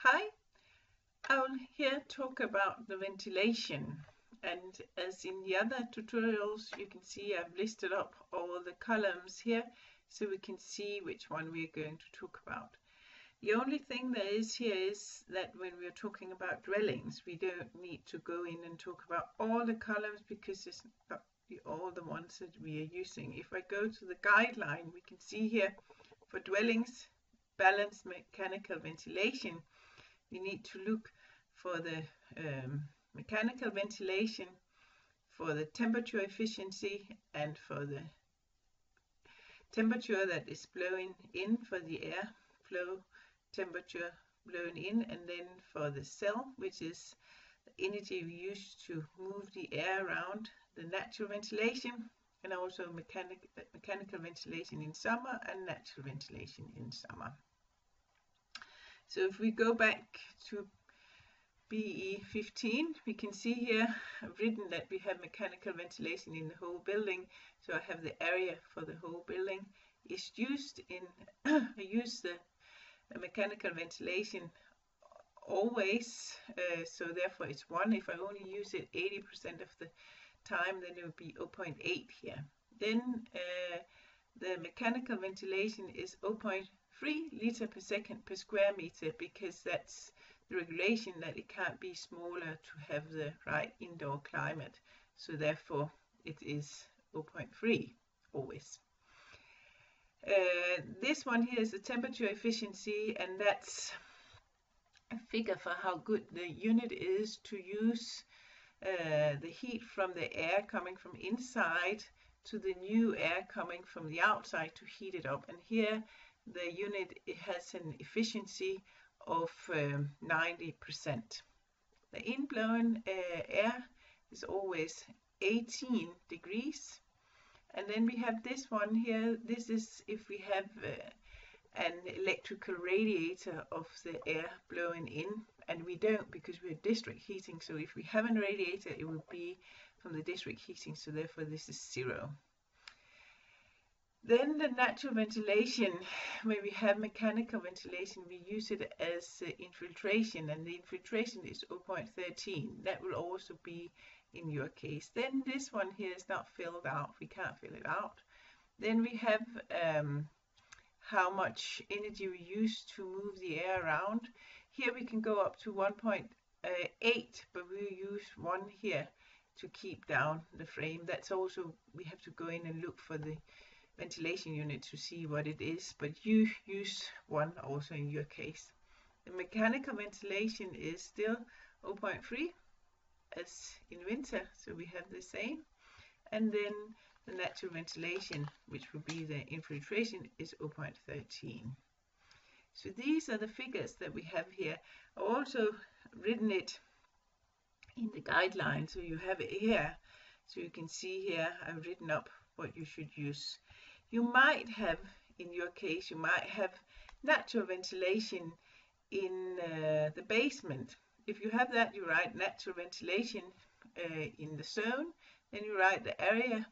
Hi, I'll here talk about the ventilation, and as in the other tutorials you can see I've listed up all the columns here so we can see which one we're going to talk about. The only thing there is here is that when we're talking about dwellings we don't need to go in and talk about all the columns because it's not all the ones that we are using. If I go to the guideline we can see here for dwellings, balanced mechanical ventilation, we need to look for the mechanical ventilation, for the temperature efficiency, and for the temperature that is blowing in, for the air flow temperature blown in, and then for the cell, which is the energy we use to move the air around, the natural ventilation, and also mechanical ventilation in summer and natural ventilation in summer. So if we go back to BE15, we can see here I've written that we have mechanical ventilation in the whole building. So I have the area for the whole building is used in, I use the mechanical ventilation always, so therefore it's 1. If I only use it 80% of the time, then it would be 0.8 here. Then the mechanical ventilation is 0.3 liter per second per square meter, because that's the regulation that it can't be smaller to have the right indoor climate. So therefore it is 0.3 always. This one here is the temperature efficiency, and that's a figure for how good the unit is to use the heat from the air coming from inside to the new air coming from the outside to heat it up. And here the unit, it has an efficiency of 90%. The inblown air is always 18 degrees. And then we have this one here. This is if we have an electrical radiator of the air blowing in, and we don't because we're district heating. So if we have a radiator, it will be from the district heating, so therefore this is 0. Then the natural ventilation, when we have mechanical ventilation, we use it as infiltration, and the infiltration is 0.13. That will also be in your case. Then this one here is not filled out. We can't fill it out. Then we have how much energy we use to move the air around. Here we can go up to 1.8, but we use 1 here to keep down the frame. That's also, we have to go in and look for the ventilation unit to see what it is, but you use 1 also in your case. The mechanical ventilation is still 0.3 as in winter, so we have the same. And then the natural ventilation, which will be the infiltration, is 0.13. So these are the figures that we have here. I've also written it in the guideline, so you have it here. So you can see here I've written up what you should use. You might have, in your case, you might have natural ventilation in the basement. If you have that, you write natural ventilation in the zone, then you write the area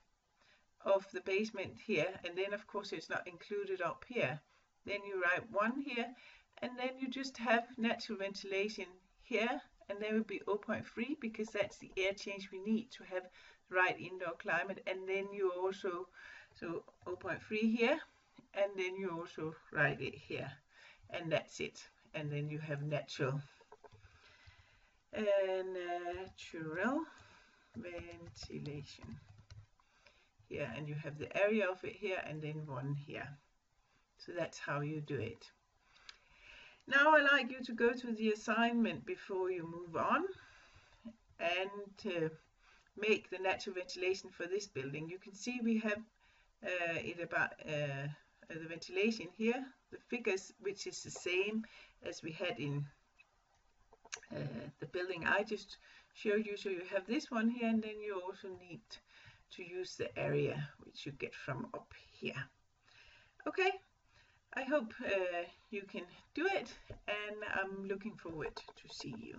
of the basement here, and then of course it's not included up here. Then you write 1 here, and then you just have natural ventilation here, and there will be 0.3 because that's the air change we need to have the right indoor climate. And then you also, so 0.3 here, and then you also write it here, and that's it. And then you have natural ventilation here, and you have the area of it here, and then 1 here. So that's how you do it. Now I'd like you to go to the assignment before you move on and make the natural ventilation for this building. You can see we have it about the ventilation here, the figures, which is the same as we had in the building I just showed you. So you have this one here, and then you also need to use the area which you get from up here. Okay, I hope you can do it, and I'm looking forward to see you.